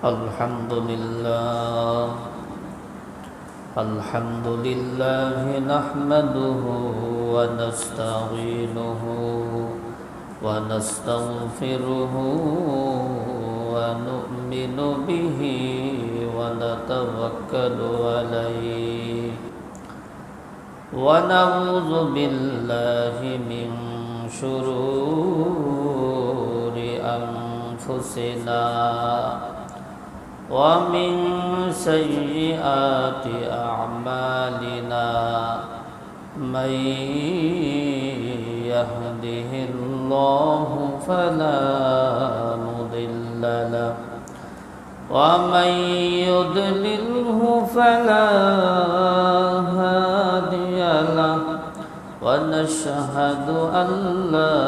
الحمد لله نحمده ونستعينه ونستغفره ونؤمن به ونتوكل عليه ونعوذ بالله من شرور أنفسنا ومن سيئات أعمالنا من يهده الله فلا مضل له ومن يضلله فلا هادي له ونشهد أن لا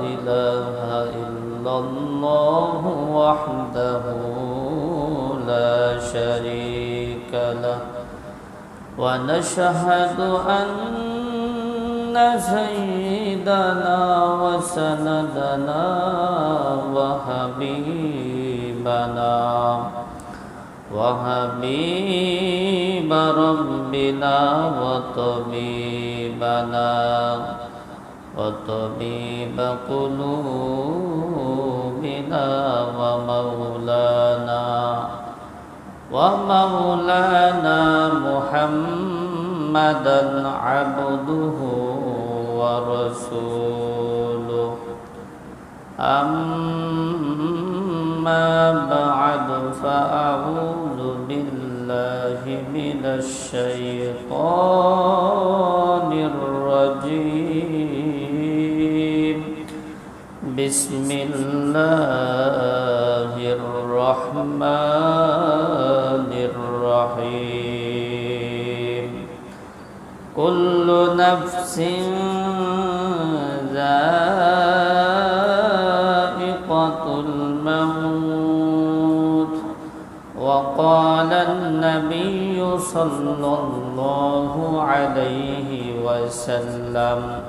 إله إلا الله وحده لا شريك له ونشهد أن سيدنا وسندنا وحبيب ربنا وطبيب قلوبنا ومولانا محمدا عبده ورسوله أما بعد فأعوذ بالله من الشيطان الرجيم بسم الله الرحمن الرحيم كل نفس ذائقة الموت وقال النبي صلى الله عليه وسلم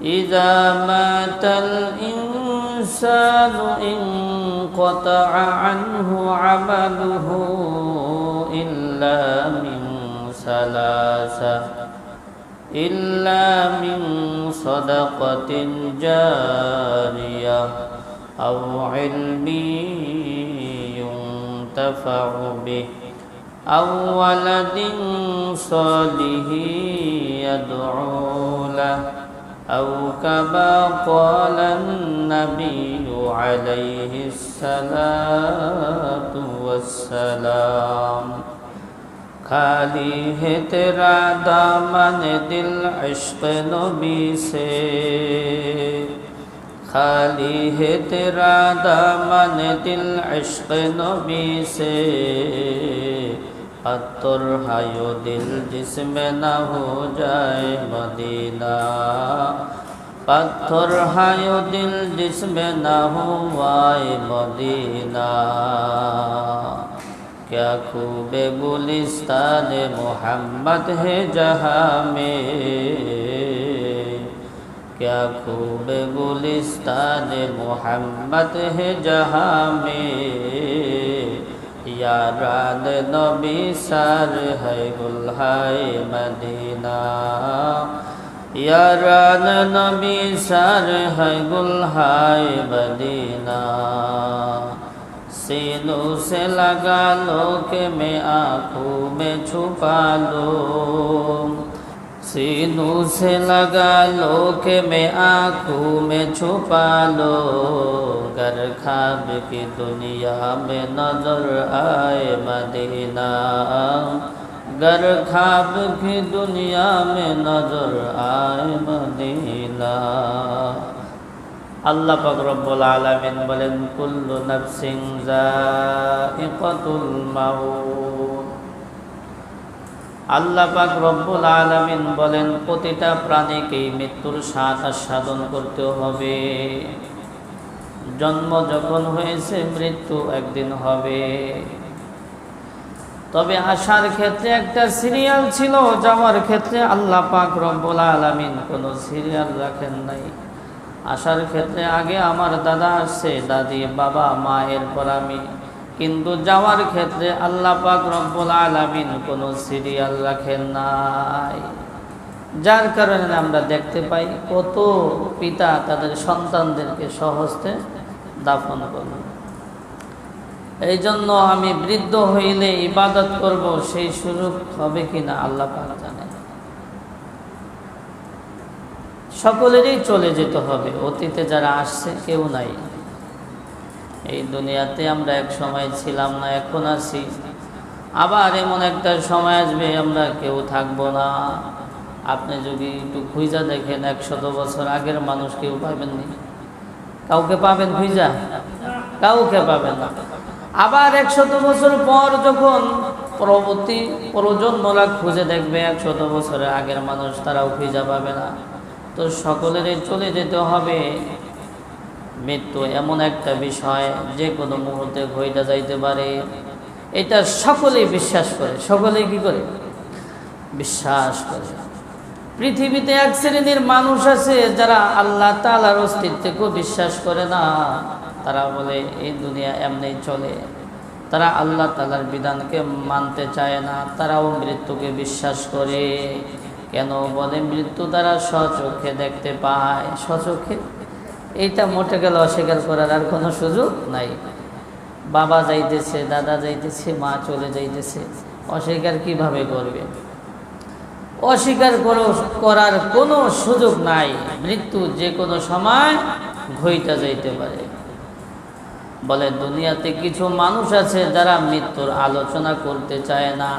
إذا مات الإنسان انقطع عنه عمله إلا من صدقة جارية أو علم ينتفع به أو ولد صالح يدعو له أو كما قال النبي عليه الصلاة والسلام खाली है तेरा दामन दिल इश्क़ नबी से खाली है तेरा दामन दिल इश्क़ नबी से अत्तर हायो दिल जिसमें न हो जाए मदीना पत्थर हायो दिल जिसमें न हो आए मदीना क्या खूबे गुलिस्तान मोहम्मद है जहाँ में क्या खूबे गुलिस्तान मोहम्मद है जहाँ में यारान नबी सार है गुलहाए मदीना यारान नबी सार है गुलहाए मदीना सीनों से लगा लो कि मैं आँखों में छुपा लो सीनों से लगा लो कि मैं आँखों में छुपा लो गर ख्वाब की दुनिया में नजर आए मदीना गर ख्वाब की दुनिया में नजर आए मदीना আল্লাহ পাক রব্বুল আলামিন বলেন কুল্লু নাফসিন যায়িকাতুল মাউত আল্লাহ পাক রব্বুল আলামিন বলেন প্রতিটা প্রাণীকেই মৃত্যুর স্বাদ আস্বাদন করতে হবে জন্ম যখন হয়েছে মৃত্যু একদিন হবে তবে আসার ক্ষেত্রে একটা সিরিয়াল ছিল যাওয়ার ক্ষেত্রে আল্লাহ পাক রব্বুল আলামিন কোনো সিরিয়াল রাখেন নাই আসার ক্ষেত্রে আগে আমার দাদা আসছে, দাদি, বাবা, মা, এরপর আমি। কিন্তু যাওয়ার ক্ষেত্রে আল্লাহ পাক রব্বুল আলামিন কোনো সিরিয়াল রাখেন নাই, যার কারণে আমরা দেখতে পাই কত পিতা তাদের সন্তানদেরকে সহজে দাফন করল। এই জন্য আমি বৃদ্ধ হইলে ইবাদত করব, সেই সুযোগ হবে কিনা আল্লাহ পাক জানেন। সকলেরই চলে যেতে হবে, অতীতে যারা আসছে কেউ নাই। এই দুনিয়াতে আমরা এক সময় ছিলাম না, এখন আছি। আবার এমন একটা সময় আসবে আমরা কেউ থাকবো না। আপনি যদি একটু খুঁজা দেখেন 100 বছর আগের মানুষ কেউ পাবেন না, কাউকে পাবেন খুঁজা? কাউকে পাবেন না। আবার 100 বছর পর যখন পরবর্তী প্রজন্মরা খুঁজে দেখবে 100 বছরের আগের মানুষ, তারাও খুঁজা পাবে না। তো সকলেরই চলে যেতে হবে। মৃত্যু এমন একটা বিষয় যে কোনো মুহূর্তে ঘইটা যাইতে পারে, এটা সকলেই বিশ্বাস করে। সকলেই কি করে? বিশ্বাস করে। পৃথিবীতে এক শ্রেণীর মানুষ আছে যারা আল্লাহ তাআলার অস্তিত্বকে বিশ্বাস করে না। তারা বলে এই দুনিয়া এমনি চলে। তারা আল্লাহ তাআলার বিধানকে মানতে চায় না। তারাও মৃত্যুকে বিশ্বাস করে। কেন বলে? মৃত্যু তারা স্বচক্ষে দেখতে পায়। স্বচক্ষে এইটা মোটে গেলে অস্বীকার করার আর কোনো সুযোগ নাই। বাবা যাইতেছে, দাদা যাইতেছে, মা চলে যাইতেছে, অস্বীকার কিভাবে করবে? অস্বীকার করার কোনো সুযোগ নাই। মৃত্যু যে কোনো সময় ঘইটা যাইতে পারে। বলে দুনিয়াতে কিছু মানুষ আছে যারা মৃত্যুর আলোচনা করতে চায় না।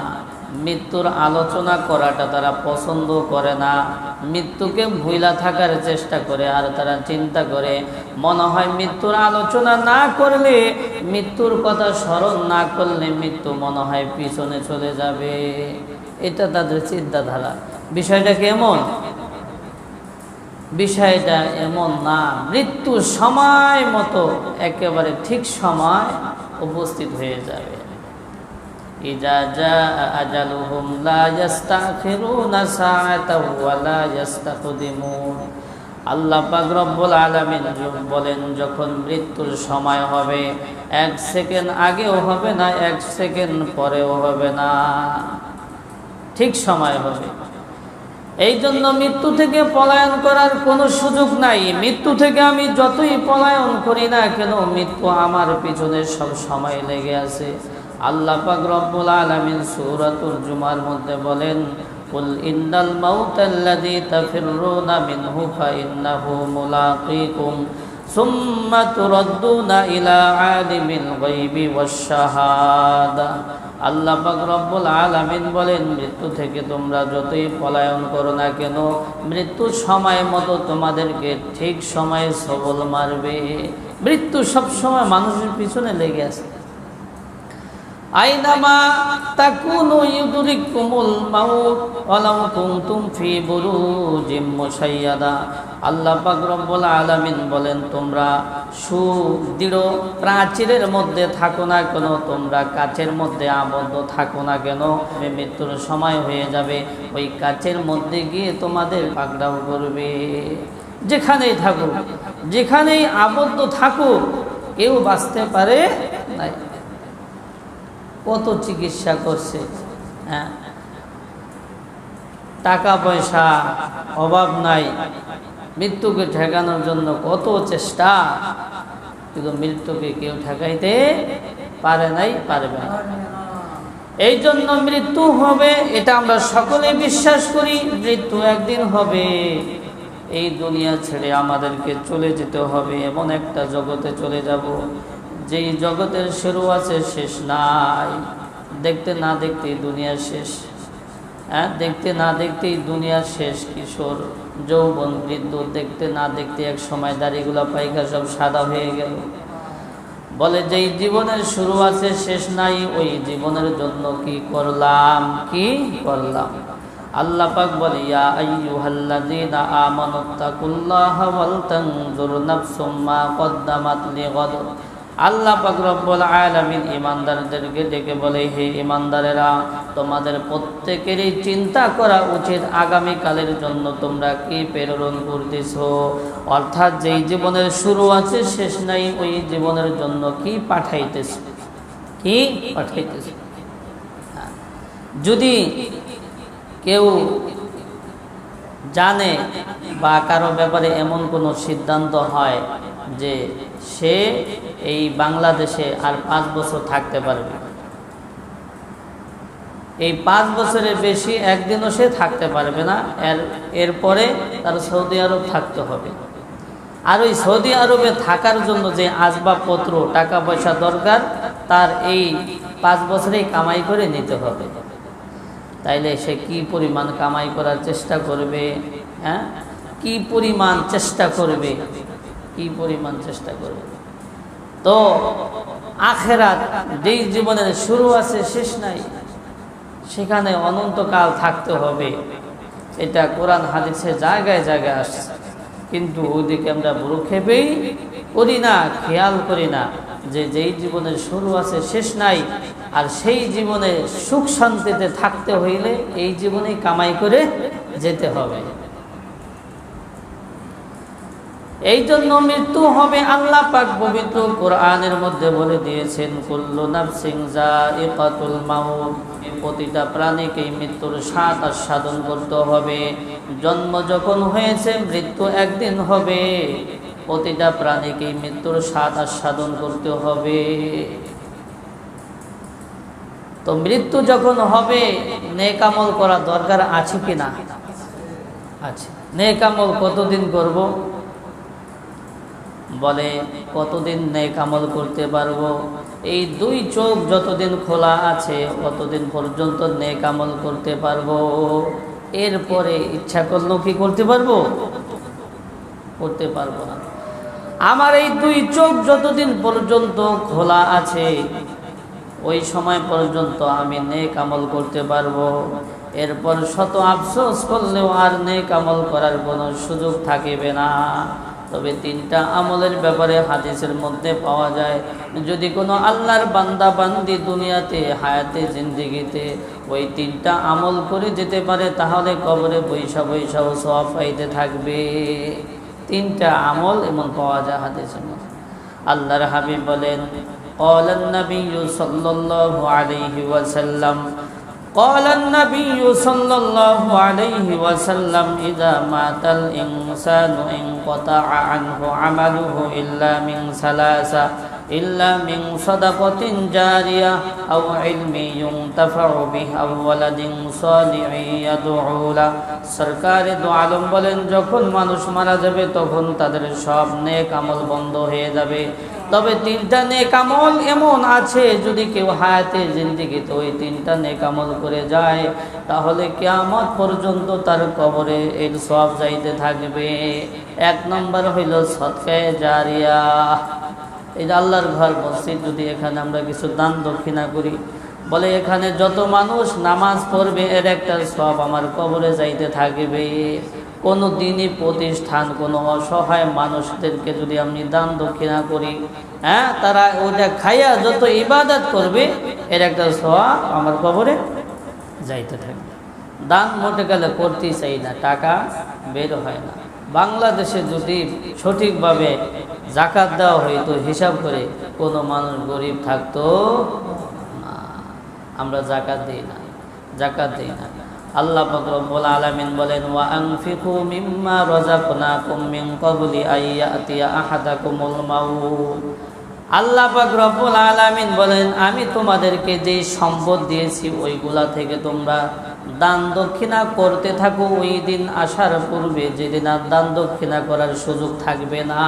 মৃত্যুর আলোচনা করাটা তারা পছন্দ করে না। মৃত্যুকে ভুলা থাকার চেষ্টা করে। আর তারা চিন্তা করে, মনে হয় মৃত্যুর আলোচনা না করলে, মৃত্যুর কথা স্মরণ না করলে মৃত্যু মনে হয় পিছনে চলে যাবে। এটা তাদের চিন্তাধারা। বিষয়টা কেমন? বিষয়টা এমন না। মৃত্যু সময় মতো একেবারে ঠিক সময় উপস্থিত হয়ে যাবে। ইজা জাআ আজালুহুম লা ইস্তাখিরুনা সাআতাও ওয়া লা ইস্তাকদিমুন। আল্লাহ পাক রব্বুল আলামিন বলেন, যখন মৃত্যুর সময় হবে, 1 সেকেন্ড আগেও হবে না, 1 সেকেন্ড পরেও হবে না, ঠিক সময় হবে। এই জন্য মৃত্যু থেকে পলায়ন করার কোনো সুযোগ নাই। মৃত্যু থেকে আমি যতই পলায়ন করি না কেন, মৃত্যু আমার পিছনে সব সময় লেগে আছে। আল্লাহ পাক রব্বুল আলামিন সূরাতুল জুমার মধ্যে বলেন, কুল ইন্নাল মাউতাল্লাযী তাফিররুনা মিনহু ফাইন্নাহু মুলাকীকুম সুম্মা তুরাদ্দুনা ইলা আলিমিল গায়বি ওয়াশ শাহাদা। আল্লাহ পাক রব্বুল আলামিন বলেন, মৃত্যু থেকে তোমরা যতই পলায়ন করো না কেন, মৃত্যু সময় মতো তোমাদেরকে ঠিক সময়ে সবল মারবে। মৃত্যু সব সময় মানুষের পিছনে লেগে আছে। আইনামা তাকুনু ইউদরিকুমুল মাউত ওয়ালাউ কুনতুম ফি বুরুজিম মুশাইয়াদা। আল্লাহ পাক রব্বুল আলামিন বলেন, তোমরা সুদৃঢ় প্রাচীরের মধ্যে থাকো না কেন, তোমরা কাচের মধ্যে আবদ্ধ থাকো না কেন, মৃত্যুর সময় হয়ে যাবে, ওই কাচের মধ্যে গিয়ে তোমাদের পাকড়াও করবে। যেখানেই থাকো, যেখানেই আবদ্ধ থাকো, কেউ বাঁচতে পারে না। কত চিকিৎসা করছে, হ্যাঁ, টাকা পয়সা অভাব নাই, মৃত্যুকে ঠেকানোর জন্য কত চেষ্টা, কিন্তু মৃত্যুকে কেউ ঠেকাইতে পারে নাই, পারবে না। এই জন্য মৃত্যু হবে, এটা আমরা সকলে বিশ্বাস করি। মৃত্যু একদিন হবে। এই দুনিয়া ছেড়ে আমাদেরকে চলে যেতে হবে। এমন একটা জগতে চলে যাব যেই জগতের শুরু আছে, শেষ নাই। দেখতে না দেখতেই দুনিয়া শেষ। হ্যাঁ, দেখতে না দেখতেই দুনিয়া শেষ। কিশোর, যৌবন, বৃদ্ধ, দেখতে না দেখতে এক সময় দাড়িগুলা পাইকা সব সাদা হয়ে গেল। বলে যেই জীবনের শুরু আছে, শেষ নাই, ওই জীবনের জন্য কি করলাম, কি করলাম। আল্লাহ পাক বলে, ইয়া আইয়ুহাল্লাযীনা আমানুত্তাকুল্লাহা ওয়াল তানজুর নাফসুম মা কদ্দামাত লিগাদ। আল্লাহ পাক রব্বুল আলামিন ঈমানদারদেরকে ডেকে বলে, হে ঈমানদারেরা, তোমাদের প্রত্যেকেরই চিন্তা করা উচিত আগামীকালের জন্য তোমরা কি প্রেরণ করতেছো। অর্থাৎ যেই জীবনের শুরু আছে শেষ নাই, ওই জীবনের জন্য কি পাঠাইতেছো, কি পাঠাইতেছো। যদি কেউ জানে বা কারো ব্যাপারে এমন কোনো সিদ্ধান্ত হয় যে সে এই বাংলাদেশে আর 5 বছর থাকতে পারবে, এই 5 বছরের বেশি একদিনও সে থাকতে পারবে না, এরপরে তার সৌদি আরব থাকতে হবে। আর ওই সৌদি আরবে থাকার জন্য যে আসবাবপত্র টাকা পয়সা দরকার, তার এই 5 বছরেই কামাই করে নিতে হবে। তাইলে সে কি পরিমাণ কামাই করার চেষ্টা করবে, হ্যাঁ, কি পরিমাণ চেষ্টা করবে, কি পরিমাণ চেষ্টা করবে। তো আখেরাত যেই জীবনের শুরু আছে শেষ নাই, সেখানে অনন্তকাল থাকতে হবে। এটা কোরআন হাদিসে জায়গায় জায়গায় আসছে, কিন্তু ওইদিকে আমরা ভ্রুক্ষেপেই করি না, খেয়াল করি না যে যেই জীবনের শুরু আছে শেষ নাই, আর সেই জীবনে সুখ শান্তিতে থাকতে হইলে এই জীবনেই কামাই করে যেতে হবে। এই জন্য মৃত্যু হবে। আল্লাহ পাক পবিত্র কোরআনের মধ্যে বলে দিয়েছেন, কুল্লু নাফসিন যায়িকাতুল মাউত, প্রতিটা প্রাণীকে মৃত্যুর স্বাদ আস্বাদন করতে হবে। জন্ম যখন হয়েছে মৃত্যু একদিন হবে, প্রতিটা প্রাণীকে মৃত্যুর স্বাদ আস্বাদন করতে হবে। তো মৃত্যু যখন হবে, নেক আমল করা দরকার আছে কিনা? আছে। নেক আমল কতদিন করব? বলে কতদিন নেক আমল করতে পারবো? এই 2 চোখ যতদিন খোলা আছে ততদিন পর্যন্ত নেক আমল করতে পারবো। এরপরে ইচ্ছা করলেও কি করতে পারবো? করতে পারবো না। আমার এই 2 চোখ যতদিন পর্যন্ত খোলা আছে ওই সময় পর্যন্ত আমি নেক আমল করতে পারবো। এরপর শত আফসোস করলেও আর নেক আমল করার কোনো সুযোগ থাকিবে না। তবে 3টা আমলের ব্যাপারে হাদিসের মধ্যে পাওয়া যায়, যদি কোনো আল্লাহর বান্দা বান্দি দুনিয়াতে হায়াতে জিন্দেগিতে ওই 3টা আমল করে যেতে পারে, তাহলে কবরে বৈশা বৈশাও সওয়াব পাইতে থাকবে। 3টা আমল এমন পাওয়া যায় হাদিসের মধ্যে। আল্লাহর হাবিব বলেন, قال النبي صلى الله عليه وسلم قال النبي صلى الله عليه وسلم إذا مات الإنسان انقطع عنه عمله إلا من 3 إلا من صدقة جارية أو علم ينتفع به أو ولد صالح يدعو له। সরকার দু আলম বলেন, যখন মানুষ মারা যাবে তখন তাদের সব নেক আমল বন্ধ হয়ে যাবে। তবে 3টা নেক আমল এমন আছে, যদি কেউ হায়াতে জিন্দেগিতে ওই 3টা নেক আমল করে যায়, তাহলে কিয়ামত পর্যন্ত তার কবরে এর সওয়াব যাইতে থাকবে। 1 নম্বর হইল সদকায়ে জারিয়া। এই যে আল্লাহর ঘর মসজিদ, যদি এখানে আমরা কিছু দান দক্ষিণা করি, বলে এখানে যত মানুষ নামাজ পড়বে এর একটা সওয়াব আমার কবরে যাইতে থাকবে। কোনো দিনই প্রতিষ্ঠান কোনো অসহায় মানুষদেরকে যদি আমি দান দক্ষিণা করি, হ্যাঁ, তারা ওইটা খাইয়া যত ইবাদত করবে এর একটা সওয়াব আমার কবরে যাইতে থাকবে। দান মোটে গেলে করতেই চাই না, টাকা বের হয় না। বাংলাদেশে যদি সঠিকভাবে জাকাত দেওয়া হইতো হিসাব করে, কোনো মানুষ গরিব থাকতো না। আমরা জাকাত দিই না, জাকাত দিই না। আল্লাহ পাক রব্বুল আলামিন বলেন, ওয়া আনফিকু মিম্মা রাযাকনাকুম মিন ক্বাবলি আইয়াতিয়া আহাদাকুমুল মাউত। আল্লাহ পাক রব্বুল আলামিন বলেন, আমি তোমাদেরকে যেই সম্পদ দিয়েছি ওইগুলা থেকে তোমরা দান দক্ষিণা করতে থাকো। ওই দিন আসার পূর্বে, যেদিন আর দান দক্ষিণা করার সুযোগ থাকবে না,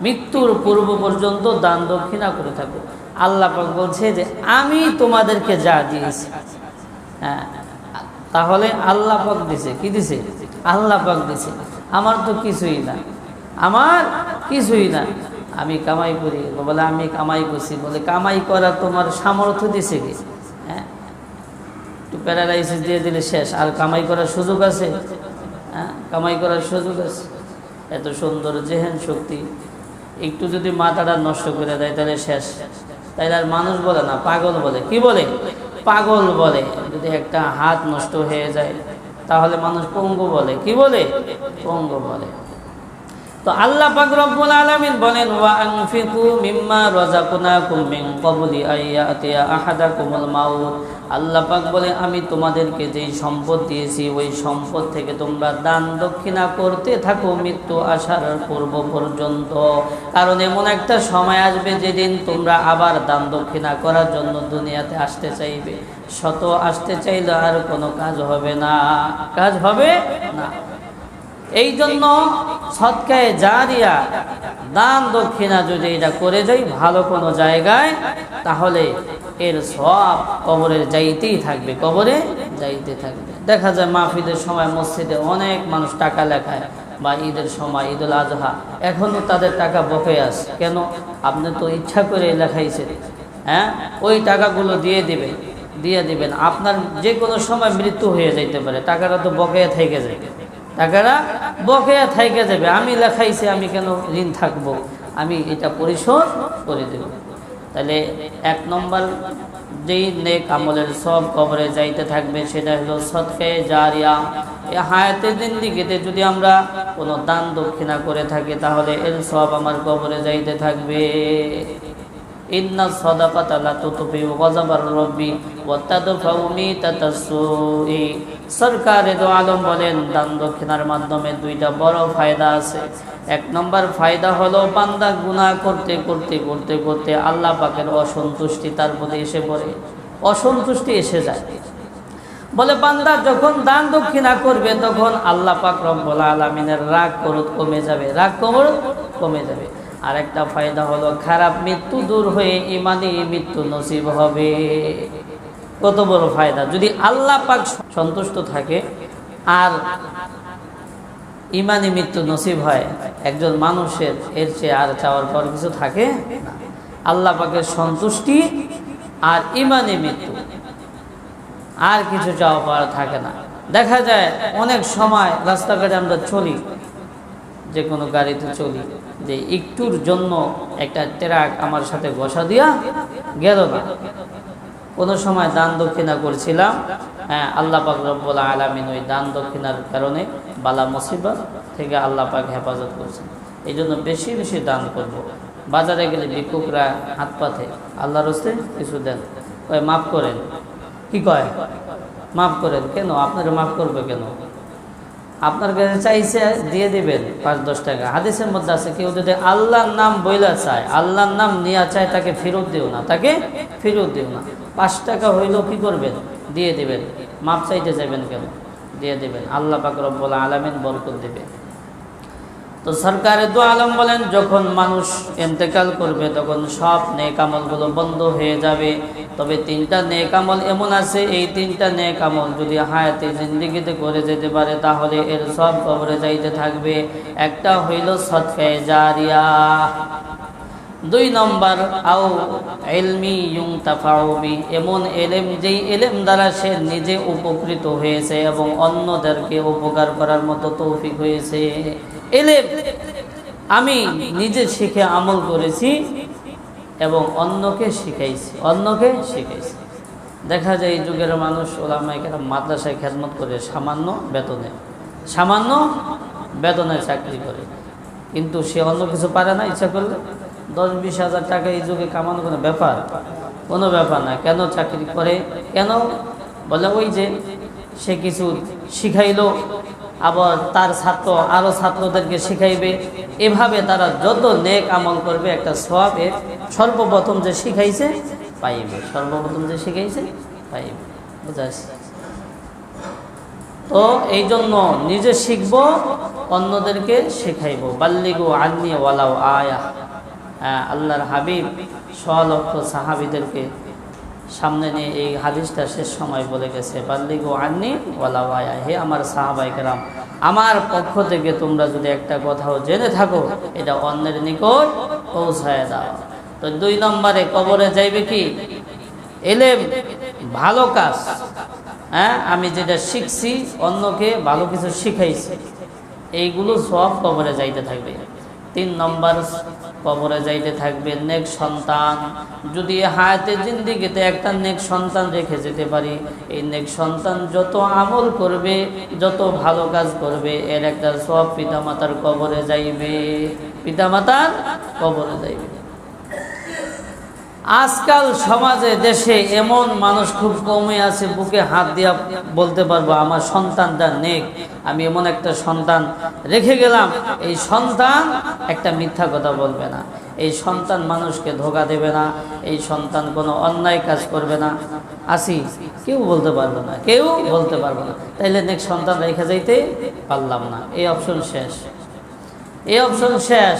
মৃত্যুর পূর্ব পর্যন্ত দান দক্ষিণা করে থাকো। আল্লাহ পাক বলছে যে আমি তোমাদেরকে যা দিয়েছি, হ্যাঁ, তাহলে আল্লাহ পাক দিছে, কি দিছে? আল্লাহ পাক দিছে। আমার তো কিছুই না, আমার কিছুই না। আমি কামাই করি, বলে আমি কামাই করছি, বলে কামাই করার তোমার সামর্থ্য দিছে কি? হ্যাঁ, একটু প্যারালাইসিস দিয়ে দিলে শেষ, আর কামাই করার সুযোগ আছে? হ্যাঁ, কামাই করার সুযোগ আছে? এত সুন্দর জেহেন শক্তি, একটু যদি মাথাটা নষ্ট করে দেয় তাহলে শেষ। তাইলে আর মানুষ বলে না, পাগল বলে। কি বলে? পাগল বলে। যদি একটা হাত নষ্ট হয়ে যায় তাহলে মানুষ পঙ্গু বলে। কি বলে? পঙ্গু বলে। তো আল্লাহ পাক রব্বুল আলামিন বলেন, ওয়া আনফিকু মিম্মা রাযাকনাকুম মিন ক্বাবলি আইয়াতিয়া আহাদাকুমুল মাউত। আল্লাহ পাক বলে, আমি তোমাদেরকে যেই সম্পদ দিয়েছি ওই সম্পদ থেকে তোমরা দান দক্ষিণা করতে থাকো মৃত্যু আসার পূর্ব পর্যন্ত। কারণ এমন একটা সময় আসবে যেদিন তোমরা আবার দান দক্ষিণা করার জন্য দুনিয়াতে আসতে চাইবে। শত আসতে চাইলে আর কোনো কাজ হবে না, কাজ হবে না। এই জন্য সদকায়ে জারিয়া, দান দক্ষিণা যদি এটা করে যাই ভালো কোনো জায়গায়, তাহলে এর সওয়াব কবরে যাইতেই থাকবে, কবরে যাইতে থাকবে। দেখা যায় মাহফিলের সময় মসজিদে অনেক মানুষ টাকা লেখায়, বা ঈদের সময়, ঈদুল আজহা, এখনও তাদের টাকা বকেয়া আছে। কেন? আপনি তো ইচ্ছা করে লেখাইছেন, হ্যাঁ, ওই টাকাগুলো দিয়ে দিবেন। আপনার যে কোনো সময় মৃত্যু হয়ে যাইতে পারে, টাকাটা তো বকেয়া থেকে যাবে, টাকাটা বকেয়া থেকে যাবে। আমি লেখাইছি, আমি কেন ঋণ থাকবো? আমি এটা পরিশোধ করে দেব। তাহলে এক নম্বর যেই নেক আমলের সব কবরে যাইতে থাকবে সেটা হলো সদকায়ে জারিয়া। এই হায়াতে জিন্দেগিতে যদি আমরা কোনো দান দক্ষিণা করে থাকি তাহলে এর সব আমার কবরে যাইতে থাকবে। ইন্না সাদাকাতা লা তুতফিউ গযাবার রাব্বি ওয়া তাদফাউ মিতাতাস সুই। সরকারে দো আলম বলেন, দান দক্ষিণার মাধ্যমে দুইটা বড় ফায়দা আছে। এক নম্বর ফায়দা হলো বান্দা গুনাহ করতে করতে করতে করতে আল্লাহ পাকের অসন্তুষ্টি তার প্রতি এসে পড়ে, অসন্তুষ্টি এসে যায়। বলে বান্দা যখন দান দক্ষিণা করবে তখন আল্লাহ পাক রব্বুল আলামিনের রাগ ক্রোধ কমে যাবে, রাগ ক্রোধ কমে যাবে। আর একটা ফায়দা হলো খারাপ মৃত্যু দূর হয়ে ইমানি মৃত্যু নসিব হবে। কত বড় ফায়দা! যদি আল্লাহ পাক সন্তুষ্ট থাকে আর ইমানি মৃত্যু নসিব হয় একজন মানুষের, এর চেয়ে আর চাওয়ার পর কিছু থাকে না। আল্লাহ পাকের সন্তুষ্টি আর ইমানি মৃত্যু, আর কিছু চাওয়া পাওয়া থাকে না। দেখা যায় অনেক সময় রাস্তাঘাটে আমরা চলি, যে কোনো গাড়িতে চলি, যে একটুর জন্য একটা ট্রাক আমার সাথে ঘষা দিয়া গেল না। কোনো সময় দান দক্ষিণা করছিলাম, হ্যাঁ, আল্লাহ পাক রব্বুল আলামিন ওই দান দক্ষিণার কারণে বালা মুসিবত থেকে আল্লাহ পাক হেফাজত করছেন। এই জন্য বেশি বেশি দান করব। বাজারে গেলে ভিক্ষুকরা হাত পাতে, আল্লাহর হস্তে কিছু দেন, কয় মাফ করেন। কি কয়? মাফ করেন। কেন? আপনারা মাফ করবে কেন? আপনার কাছে চাইছে, দিয়ে দিবেন 5-10 টাকা। হাদিসের মধ্যে আছে, কেউ যদি আল্লাহর নাম বইলা চায়, আল্লাহর নাম নিয়ে চায়, তাকে ফেরত দিও না, তাকে ফেরত দিও না। 5 টাকা হইলেও কি করবেন? দিয়ে দিবেন। মাপ চাইতে যাবেন কেন? দিয়ে দিবেন, আল্লাহ পাক রব্বুল আলামিন বরকত দিবে। তো সরকারে দো আলম বলেন, যখন মানুষ ইন্তেকাল করবে তখন সব নেক আমলগুলো বন্ধ হয়ে যাবে। তবে 3টা নেক আমল এমন আছে, এই 3টা নেক আমল যদি হায়াতে জিন্দেগিতে করে যেতে পারে তাহলে এর সব কবরে যাইতে থাকবে। একটা হইল সদকায়ে জারিয়া। 2 নম্বর আও ইলমি ইউনতাফাউ বি, এমন এলেম যেই এলেম দ্বারা সে নিজে উপকৃত হয়েছে এবং অন্যদেরকে উপকার করার মতো তৌফিক হয়েছে। এলেম আমি নিজে শিখে আমল করেছি এবং অন্যকে শিখাইছি, অন্যকে শিখাইছি। দেখা যায় এই যুগের মানুষ ওলামায়ে কেরাম মাদ্রাসায় খেদমত করে সামান্য বেতনে চাকরি করে, কিন্তু সে অন্য কিছু পারে না। ইচ্ছা করলে 10-20 হাজার টাকা এই যুগে কামানো কোনো ব্যাপার না। কেন চাকরি করে? কেন? বলে ওই যে সে কিছু শিখাইলো, আবার তার ছাত্র আরো ছাত্রদেরকে শিখাইবে। এভাবে তারা যত নেক আমল করবে একটা সওয়াবে সর্বপ্রথম যে শিখাইছে পাইবে, বুঝাইছে। তো এই জন্য নিজে শিখব, অন্যদেরকে শেখাইব। বাল্লিগু আন্নি ওয়ালাউ আয়া। আল্লাহর হাবিব 100 লক্ষ সাহাবীদেরকে সামনে নিয়ে এই হাদিসটা শেষ সময় বলে গেছে, বাল্লিগু আন্নি ওয়ালাউ আয়া, হে আমার সাহাবায়ে কেরাম, আমার পক্ষ থেকে তোমরা যদি একটা কথাও জেনে থাকো এটা অন্যের নিকট পৌঁছায় দাও। তো 2 নম্বরে কবরে যাইবে কি? এলেম, ভালো কাজ। হ্যাঁ, আমি যেটা শিখছি অন্যকে ভালো কিছু শিখাইছি, এইগুলো সব কবরে যাইতে থাকবে। তিন নম্বর কবরে যাইতে থাকবে নেক সন্তান। যদি হায়াতে জিন্দেগিতে একটা নেক সন্তান রেখে যেতে পারি, এই নেক সন্তান যত আমল করবে, যত ভালো কাজ করবে, এর একটা সব পিতামাতার কবরে যাইবে, পিতামাতার কবরে যাইবে। আজকাল সমাজে দেশে এমন মানুষ খুব কমই আছে, বুকে হাত দিয়া বলতে পারবো আমার সন্তানটা নেক, আমি এমন একটা সন্তান রেখে গেলাম, এই সন্তান একটা মিথ্যা কথা বলবে না, এই সন্তান মানুষকে ধোঁকা দেবে না, এই সন্তান কোনো অন্যায় কাজ করবে না। আসি কেউ বলতে পারবে না, কেউ বলতে পারবে না। তাইলে নেক সন্তান রেখে যাইতে পারলাম না, এই অপশন শেষ, এই অপশন শেষ।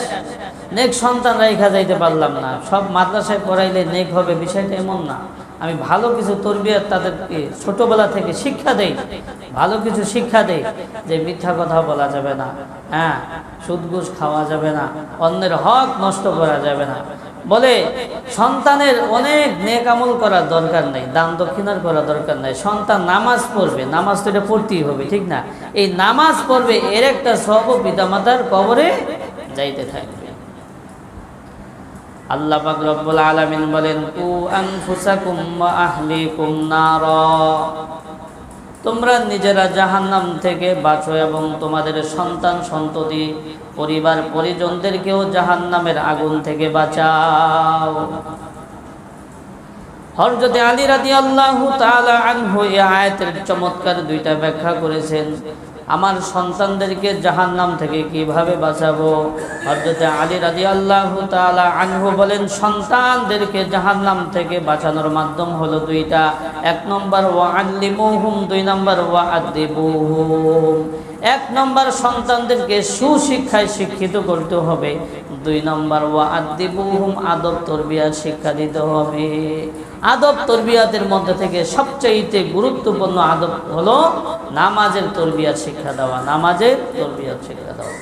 নেক সন্তান রেখা যাইতে পারলাম না। সব মাদ্রাসায় পড়াইলে নেক হবে বিষয়টা এমন না। আমি ভালো কিছু তরবিয়ত তাদেরকে ছোটবেলা থেকে শিক্ষা দেই, ভালো কিছু শিক্ষা দেই, যে মিথ্যা কথা বলা যাবে না, হ্যাঁ, সুদ ঘুষ খাওয়া যাবে না, অন্যের হক নষ্ট করা যাবে না। বলে সন্তানের অনেক নেক আমল করার দরকার নেই, দান দক্ষিণার করা দরকার নেই। সন্তান নামাজ পড়বে, নামাজ তো এটা পড়তেই হবে, ঠিক না? এই নামাজ পড়বে, এর একটা সব পিতামাতার কবরে যাইতে থাকবে। আল্লাহ পাক রব্বুল আলামিন বলেন, কু আনফুসাকুম ওয়া আহলিকুম নারা, তোমরা নিজেরা জাহান্নাম থেকে বাঁচো এবং তোমাদের সন্তান সন্ততি পরিবার পরিজনদেরকেও জাহান্নামের আগুন থেকে বাঁচাও। হযরত আলী রাদিয়াল্লাহু তাআলা আনহু এই আয়াতের চমৎকার দুইটা ব্যাখ্যা করেছেন। আমার সন্তানদেরকে জাহান্নাম থেকে কিভাবে বাঁচাবো? হযরত আলী রাদিয়াল্লাহু তাআলা আনহু বলেন, সন্তানদেরকে জাহান্নাম থেকে বাঁচানোর মাধ্যম হলো দুইটা। এক নম্বর ওয়াআল্লিমুহুম, দুই নম্বর ওয়াআদিবুহুম। এক নম্বর সন্তানদেরকে সুশিক্ষায় শিক্ষিত করতে হবে, দুই নম্বর ওয়াআদিবুহুম, আদব তরবিয়াত শিক্ষা দিতে হবে। আদব তরবিয়াতের মধ্যে থেকে সবচেয়ে গুরুত্বপূর্ণ আদব হলো নামাজের তরবিয়াত শিক্ষা দেওয়া, নামাজের তরবিয়াত শিক্ষা দেওয়া।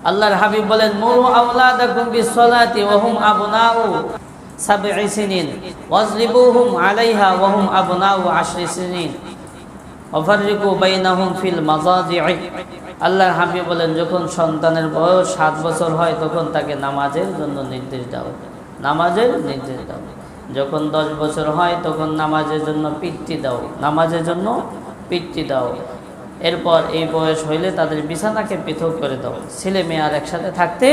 আল্লাহর হাবিব বলেন, মুরু আওলাদাকুম বিসসালাতি ওয়া হুম আবনাউ সাবঈ সিনিন ওয়াজরিবুহুম আলাইহা ওয়া হুম আবনাউ 10 সিনিন ওয়াফাররিকু বাইনাহুম ফিল মাযাজি'i। আল্লাহর হাবিব বলেন, যখন সন্তানের বয়স 7 বছর হয় তখন তাকে নামাজের জন্য নির্দেশ দাও, নামাজের নির্দেশ দাও। যখন 10 বছর হয় তখন নামাজের জন্য পিতৃ দাও, নামাজের জন্য পিতৃ দাও। এরপর এই বয়স হইলে তাদের বিছানাকে পৃথক করে দাও, ছেলে মেয়ে আর একসাথে থাকতে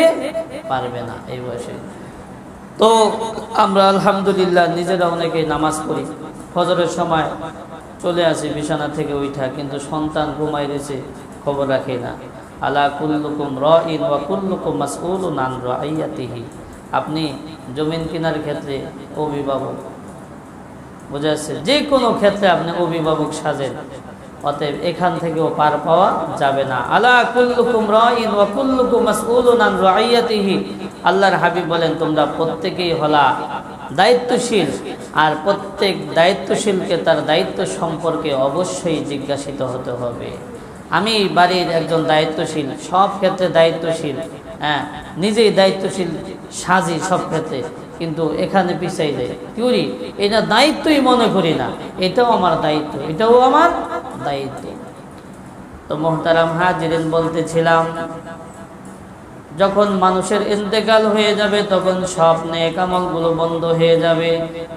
পারবে না এই বয়সে। তো আমরা আলহামদুলিল্লাহ নিজেরা অনেকেই নামাজ পড়ি, ফজরের সময় চলে আসি বিছানা থেকে উঠা, কিন্তু সন্তান ঘুমাই রয়েছে, খবর রাখে না। আলা কুল্লুকুম রাইন ওয়া কুল্লুকুম মাসউলুন আন রাইয়াতিহি। আপনি জমিন কেনার ক্ষেত্রে অভিভাবক, বোঝা যাচ্ছে, যে কোনো ক্ষেত্রে আপনি অভিভাবক সাজেন, অতএব এখান থেকেও পার পাওয়া যাবে না। আলা কুল্লুকুম রাইন ওয়া কুল্লুকুম মাসউলুন আন রাইয়াতিহি। আল্লাহর হাবিব বলেন, তোমরা প্রত্যেকেই হলা দায়িত্বশীল, আর প্রত্যেক দায়িত্বশীলকে তার দায়িত্ব সম্পর্কে অবশ্যই জিজ্ঞাসিত হতে হবে। আমি বাড়ির একজন দায়িত্বশীল, সব ক্ষেত্রে দায়িত্বশীল, হ্যাঁ, নিজেই দায়িত্বশীল সাজি সব ক্ষেত্রে, কিন্তু এখানে পিছাই যায়, কি করি? এটা দায়িত্বই মনে করি না, এটাও আমার দায়িত্ব, এটাও আমার দায়িত্ব। তো মোহতারাম হাজিরিন, বলতেছিলাম, যখন মানুষের ইন্তেকাল হয়ে যাবে তখন সব নেক আমলগুলো বন্ধ হয়ে যাবে।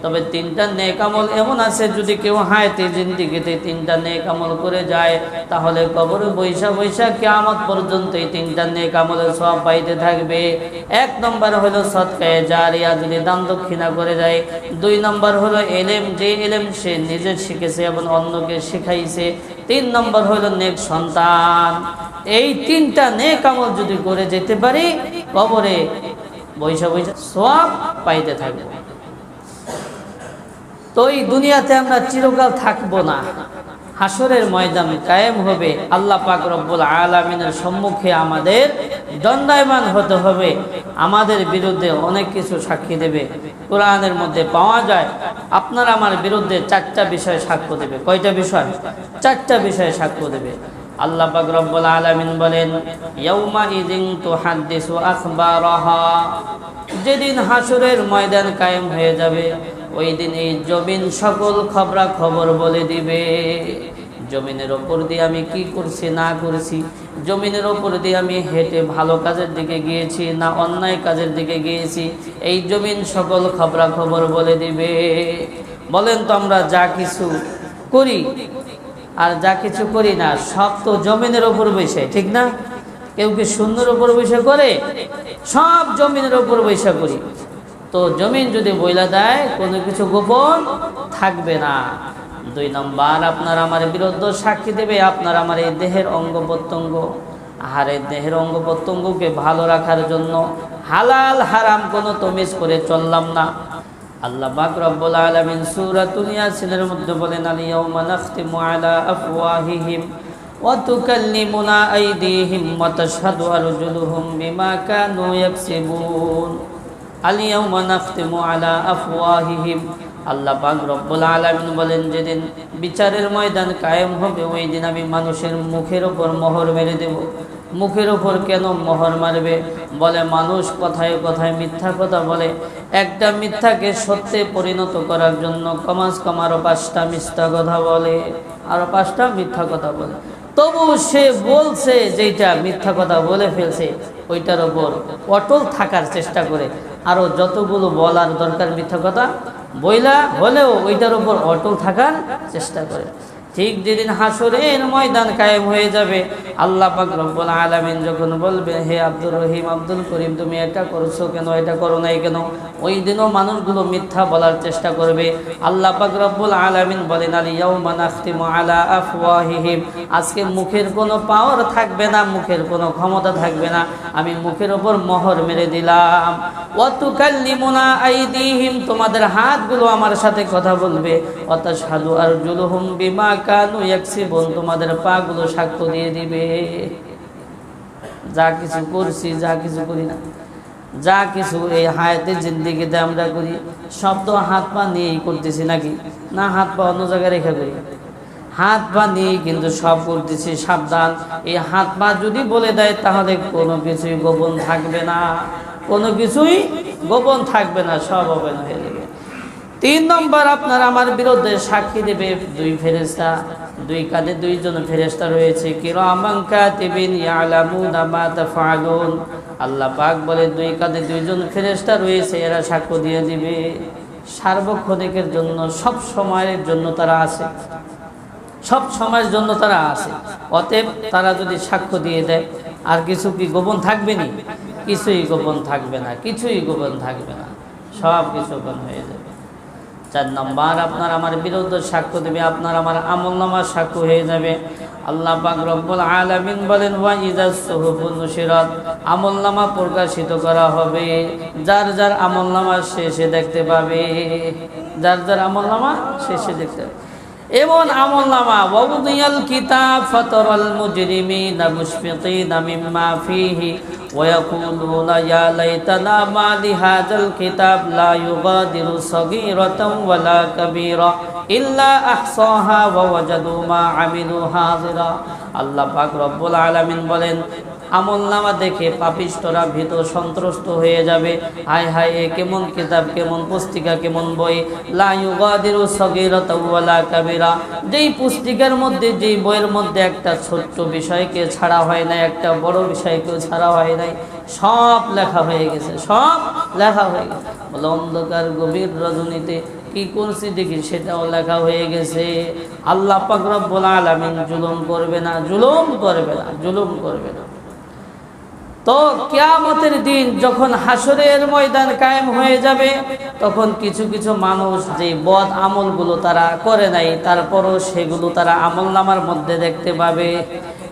তবে 3টা নেক আমল এমন আছে, যদি কেউ হায়াতে জিন্দেগিতে 3টা নেক আমল করে যায়, তাহলে কবরে বৈশা বৈশা কিয়ামত পর্যন্ত এই 3টা নেক আমলের সওয়াব পাইতে থাকবে। 1 নম্বর হলো সদকায়ে জারিয়া, যদি দান দক্ষিণা করে যায়। 2 নম্বর হলো ইলম, যে ইলম সে নিজে শিখেছে এবং অন্যকে শিখাইছে। 3 নম্বর হলো নেক সন্তান। এই 3টা নেক আমল যদি করে যেতে পারি, কবরে বৈশা বৈশা সওয়াব পাইতে থাকবো। তো এই দুনিয়াতে আমরা চিরকাল থাকবো না, হাসরের ময়দান কায়েম হবে, আল্লাহ পাক রব্বুল আলামিনের সম্মুখে আমাদের দণ্ডায়মান হতে হবে। আমাদের বিরুদ্ধে অনেক কিছু সাক্ষী দেবে। কোরআনের মধ্যে পাওয়া যায়, আপনার আমার বিরুদ্ধে 4টা বিষয় সাক্ষ্য দেবে। কয়টা বিষয়? 4টা বিষয় সাক্ষ্য দেবে। আল্লাহ পাক রব্বুল আলামিন বলেন, ইয়াউমা ইযিন তুহাদ্দিসু আখবারাহা। যেদিন হাসরের ময়দান কায়েম হয়ে যাবে, ওই দিন এই জমিন সকল খবরা খবর বলে দিবে। জমিনের ওপর দিয়ে আমি কি করছি না করেছি, জমিনের ওপর দিয়ে আমি হেঁটে ভালো কাজের দিকে গিয়েছি না অন্যায় কাজের দিকে গিয়েছি, এই জমিন সকল খবরাখবর বলে দিবে। বলেন তো আমরা যা কিছু করি আর যা কিছু করি না সব তো জমিনের ওপর বসে, ঠিক না? কেউ কি শূন্যের ওপর বসে করে? সব জমিনের ওপর বসে করি। তো জমিন যদি বইলা দেয় কোনো কিছু গোপন থাকবে না। 2 নম্বর, আপনার আমার বিরুদ্ধে সাক্ষী দেবে আপনার আমার এই দেহের অঙ্গ প্রত্যঙ্গ। আর এই দেহের অঙ্গ প্রত্যঙ্গকে ভালো রাখার জন্য হালাল হারাম কোনো তমিজ করে চললাম না। আল্লাহ পাক রব্বুল আলামিন সূরাতুল ইয়াসিনের মধ্যে বলেন, আল ইয়াউমা নাখতিমু আলা আফওয়াহিহিম ওয়া তুকাল্লিমুনা আইদিহিম ওয়া তাশহাদু আরজুলুহুম বিমা কানু ইয়াকসিবুন। আল ইয়াউমা নাখতিমু আলা আফওয়াহিহিম, আল্লাহ পাক রব্বুল আলামিন বলেন, যেদিন বিচারের ময়দান কায়েম হবে ওই দিন আমি মানুষের মুখের ওপর মোহর মেরে দেব। মুখের ওপর কেন মোহর মারবে? বলে মানুষ কথায় কথায় মিথ্যা কথা বলে, একটা মিথ্যাকে সত্যে পরিণত করার জন্য কমাস কম আরো 5টা মিথ্যা কথা বলে, আরো 5টা মিথ্যা কথা বলে। তবু সে বলছে যেটা মিথ্যা কথা বলে ফেলছে ওইটার ওপর অটল থাকার চেষ্টা করে, আরো যতগুলো বলার দরকার মিথ্যা কথা বইলা হলেও ওইটার উপর অটল থাকার চেষ্টা করে। ঠিক যেদিন হাসরের ময়দান কায়েম হয়ে যাবে, আল্লাহ পাক রব্বুল আলামিন যখন বলবে, হে আব্দুর রহিম আব্দুল করিম তুমি এটা করছো কেন, এটা করো নাই কেন, ওই দিনও মানুষগুলো মিথ্যা বলার চেষ্টা করবে। আল্লাহ পাক রব্বুল আলামিন বলেন, আল ইয়াউমা নাখতিমু আলা আফওয়াহিহিম, আজকে মুখের কোনো পাওয়ার থাকবে না, মুখের কোনো ক্ষমতা থাকবে না, আমি মুখের ওপর মোহর মেরে দিলাম। ওয়া তুকাল্লিমুনা আইদিহিম, তোমাদের হাতগুলো আমার সাথে কথা বলবে। ওয়া তাশহাদু আরজুলুহুম বিমা কানু ইয়াকসিবুন, তোমাদের পাগুলো সাক্ষ্য দিয়ে দিবে যা কিছু করছি যা কিছু করি না, যা কিছু এই হায়াতের জিন্দেগিতে আমরা করি সব তো হাত পা নিয়েই করতেছি নাকি? না, হাত পা অন্য জায়গায় রেখে করি? হাত পা নিয়েই কিন্তু সব করতেছি। সাবধান, এই হাত পা যদি বলে দেয় তাহলে কোনো কিছুই গোপন থাকবে না, কোনো কিছুই গোপন থাকবে না, সব ওপেন হয়ে যাবে। 3 নম্বর, আপনার আমার বিরুদ্ধে সাক্ষী দেবে 2 ফেরেশতা। 2 কাঁধে 2 জন ফেরেশতা রয়েছে, কিরামান কাতিবিন ইয়ালামুনা মা তাফআলুন। আল্লাহ পাক বলে 2 কাঁধে 2 জন ফেরেশতা রয়েছে, এরা সাক্ষ্য দিয়ে দিবে সার্বক্ষণিকের জন্য, সব সময়ের জন্য তারা আছে, সব সময়ের জন্য তারা আছে। অতএব তারা যদি সাক্ষ্য দিয়ে দেয় আর কিছু কি গোপন থাকবে না? কিছুই গোপন থাকবে না, কিছুই গোপন থাকবে না, সব কিছু গোপন হয়ে যাবে। 4 নম্বর, আপনার আমার বিরুদ্ধে সাক্ষ্য দেবে আপনার আমার আমলনামার সাক্ষ্য হয়ে যাবে। আল্লাহ পাক রব্বুল আলামিন বলেন, ওয়া ইযাস সুহুফুন নুশিরাত, আমলনামা প্রকাশিত করা হবে, যার যার আমলনামা শেষে দেখতে পাবে, যার যার আমলনামা শেষে দেখতে পাবে। এমন আমলনামা, ওয়াউদিয়াল কিতাব ফাতারাল মুজরিমিনা মুশফিকিনা মিম্মা ফীহি ويقولون يا ليتنا ما لهذا الكتاب لا يغادر صغيرة ولا كبيرة إلا أحصاها ووجدوا ما عملوا حاضرا। আল্লাহ পাক রব্বুল আলামিন বলেন, আমলনামা দেখে পাপিষ্ঠরা ভীত সন্ত্রস্ত হয়ে যাবে। হায় হায়, এ কেমন কিতাব, কেমন পুস্তিকা, কেমন বই। লা ইউগাদিরু সগীরাতাও ওয়ালা কাবীরা, যেই পুস্তিকার মধ্যে, যেই বইয়ের মধ্যে একটা ছোট্ট বিষয়কে ছাড়া হয় না, একটা বড় বিষয়কেও ছাড়া হয় নাই, সব লেখা হয়ে গেছে, সব লেখা হয়ে গেছে। বলে অন্ধকার গভীর রজনীতে কি করছি দেখি সেটাও লেখা হয়ে গেছে। আল্লাহ পাক রব্বুল আলামিন জুলুম করবে না, জুলুম করবে না, জুলুম করবে না। তো কিয়ামতের দিন যখন হাসরের ময়দান কায়েম হয়ে যাবে, তখন কিছু কিছু মানুষ যে বদ আমলগুলো তারা করে নাই, তারপরও সেগুলো তারা আমলনামার মধ্যে দেখতে পাবে।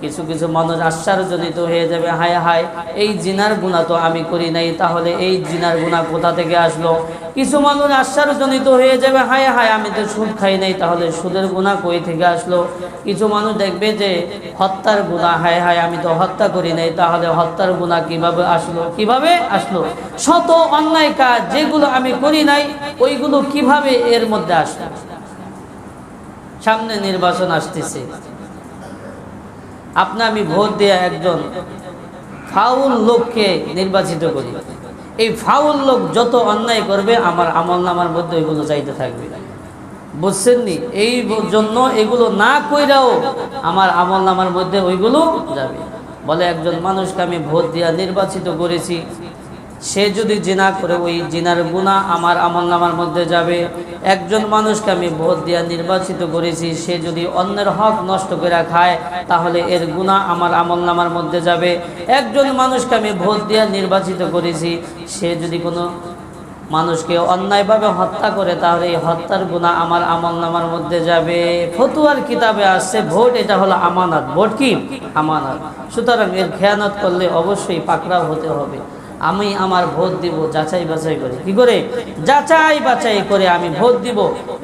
কিছু কিছু মানুষ আশ্চর্যজনিত হয়ে যাবে, হায় হায়, এই জিনার গুনাহ তো আমি করি নাই, তাহলে এই জিনার গুনাহ কোথা থেকে আসলো? কিছু মানুষ আশ্চর্যজনিত হয়ে যাবে, হায় হায়, আমি তো সুদ খাই নাই, তাহলে সুদের গুনাহ কই থেকে আসলো? কিছু মানুষ দেখবে যে হত্যার গুনাহ, হায় হায়, আমি তো হত্যা করি নাই, তাহলে হত্যার গুনাহ কিভাবে আসলো? কিভাবে আসলো? শত অন্যায় কাজ যেগুলো আমি করি নাই ওইগুলো কিভাবে এর মধ্যে আসলো? সামনে নির্বাচন আসতেছে, আপনি আমি ভোট দিয়ে একজন ফাউল লোককে নির্বাচিত করি, এই ফাউল লোক যত অন্যায় করবে আমার আমলনামার মধ্যে ওইগুলো চাইতে থাকবে। বুঝছেন নি? এই জন্য এগুলো না কইরাও আমার আমল নামার মধ্যে ওইগুলো যাবে। বলে একজন মানুষকে আমি ভোট দিয়া নির্বাচিত করেছি, সে যদি জিনা করে ওই জিনার গুনাহ আমার আমল নামার মধ্যে যাবে। একজন মানুষকে আমি ভোট দিয়া নির্বাচিত করেছি, সে যদি অন্যের হক নষ্ট করে খায় তাহলে এর গুনাহ আমার আমল নামার মধ্যে যাবে। একজন মানুষকে আমি ভোট দিয়া নির্বাচিত করেছি, সে যদি কোনো মানুষকে অন্যায়ভাবে হত্যা করে তাহলে এই হত্যার গুনাহ আমার আমল নামার মধ্যে যাবে। ফতুয়ার কিতাবে আসছে ভোট এটা হলো আমানত। ভোট কি? আমানত। সুতরাং এর খেয়ানত করলে অবশ্যই পাকড়াও হতে হবে। আমি আমার ভোট দিব যাচাই বাছাই করে। কি করে? যাচাই বাছাই করে আমি ভোট দিব,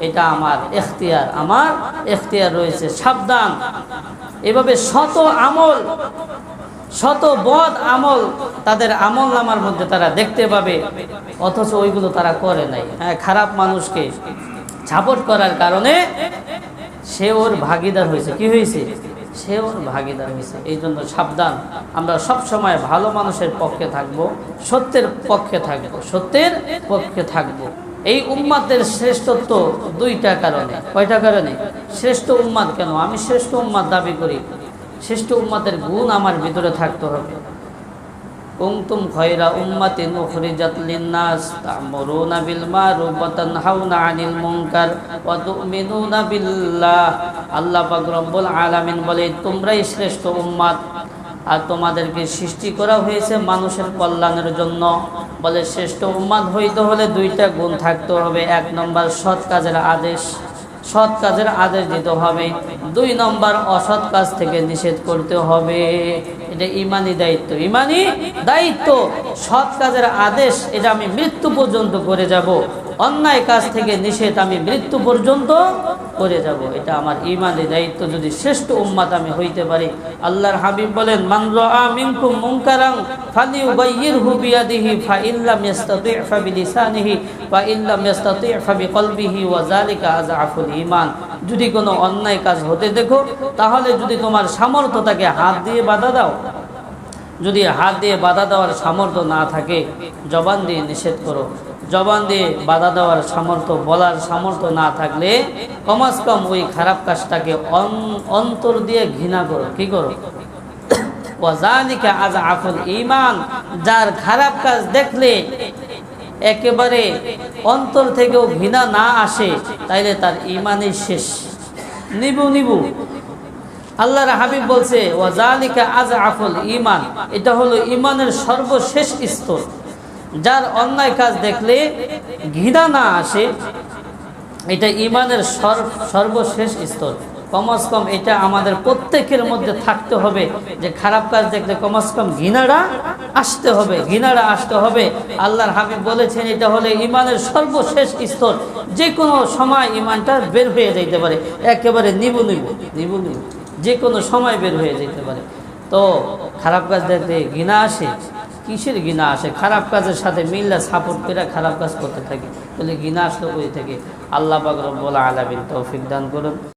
এটা আমার এখতিয়ার, আমার এখতিয়ার রয়েছে। সাবধান, এভাবে শত আমল, শত বদ আমল তাদের আমল নামার মধ্যে তারা দেখতে পাবে, অথচ ওইগুলো তারা করে নাই। হ্যাঁ, খারাপ মানুষকে সাপোর্ট করার কারণে সে ওর ভাগিদার হয়েছে। কি হয়েছে? সে ওর ভাগিদার হয়েছে। এই জন্য সাবধান, আমরা সব সময় ভালো মানুষের পক্ষে থাকব, সত্যের পক্ষে থাকব, সত্যের পক্ষে থাকব। এই উম্মাতের শ্রেষ্ঠত্ব দুইটা কারণে। কয়টা কারণে শ্রেষ্ঠ উম্মাত? কেন আমি শ্রেষ্ঠ উম্মাত দাবি করি? শ্রেষ্ঠ উম্মাতের গুণ আমার ভিতরে থাকতে হবে। কুনতুম খায়রা উম্মাতিন উখরিজাত লিন-নাস তা'মুরুনা বিল মা'রুফ ওয়া তানহাউনা আনিল মুনকার ওয়া তু'মিনুনা বিল্লাহ। আল্লাহ পাক রব্বুল আলামিন বলে, তোমরাই শ্রেষ্ঠ উম্মাত, আর তোমাদেরকে সৃষ্টি করা হয়েছে মানুষের কল্যাণের জন্য। বলে শ্রেষ্ঠ উম্মাত হইতে হলে দুইটা গুণ থাকতে হবে। এক নম্বর সৎ কাজের আদেশ, সৎ কাজের আদেশ দিতে হবে। দুই নম্বর অসৎ কাজ থেকে নিষেধ করতে হবে। এটা ইমানি দায়িত্ব, ইমানি দায়িত্ব। সৎ কাজের আদেশ এটা আমি মৃত্যু পর্যন্ত করে যাব, অন্যায় কাজ থেকে নিষেধ আমি মৃত্যু পর্যন্ত করে যাব। এটা আমার ইমানি দায়িত্ব, যদি শ্রেষ্ঠ উম্মাত আমি হইতে পারি। আল্লাহর হাবিব বলেন, মান রাআ মিনকুম মুনকারান ফালিয়ুগাইয়িরহু বিয়াদিহি ফাইন লাম ইস্তাতি' ফাবিলিসানিহি ফাইন লাম ইস্তাতি' ফাবিকলবিহি ওয়া যালিকা আযআফুল ঈমান। যদি কোনো অন্যায় কাজ হতে দেখো, তাহলে যদি তোমার সামর্থ্য থাকে হাত দিয়ে বাধা দাও। যদি হাত দিয়ে বাধা দেওয়ার সামর্থ্য না থাকে, জবান দিয়ে নিষেধ করো। জবান দিয়ে বাধা দেওয়ার সামর্থ্য, বলার সামর্থ্য না থাকলে কমাস কম ওই খারাপ কাজটাকে অন্তর দিয়ে ঘৃণা করো। কি করো? ওয়াযালিকা আযআফুল ঈমান। যার খারাপ কাজ দেখলে একেবারে অন্তর থেকেও ঘৃণা না আসে, তাইলে তার ঈমানই শেষ, নিবু নিবু। আল্লাহর হাবিব বলছে, ওয়াযালিকা আযআফুল ঈমান, এটা হলো ঈমানের সর্বশেষ স্তর। যার অন্যায় কাজ দেখলে ঘৃণা না আসে, এটা ঈমানের সর্বশেষ স্তর। কমাস কম এটা আমাদের প্রত্যেকের মধ্যে থাকতে হবে, যে খারাপ কাজ দেখলে কমাস কম ঘৃণাটা আসতে হবে, ঘৃণাটা আসতে হবে। আল্লাহর হাবিব বলেছেন, এটা হলে ঈমানের সর্বশেষ স্তর। যে কোনো সময় ঈমানটা বের হয়ে যাইতে পারে, একেবারে নিবু নিবু নিবু নিবু, যে কোনো সময় বের হয়ে যেতে পারে। তো খারাপ কাজ দেখলে ঘৃণা আসে, কিসের ঘৃণা আসে? খারাপ কাজের সাথে মিল্লা সাপোর্ট করে খারাপ কাজ করতে থাকি, তাহলে ঘৃণা আসলো কই থেকে? আল্লাহ পাক রব্বুল আলামিন তৌফিক দান করুন।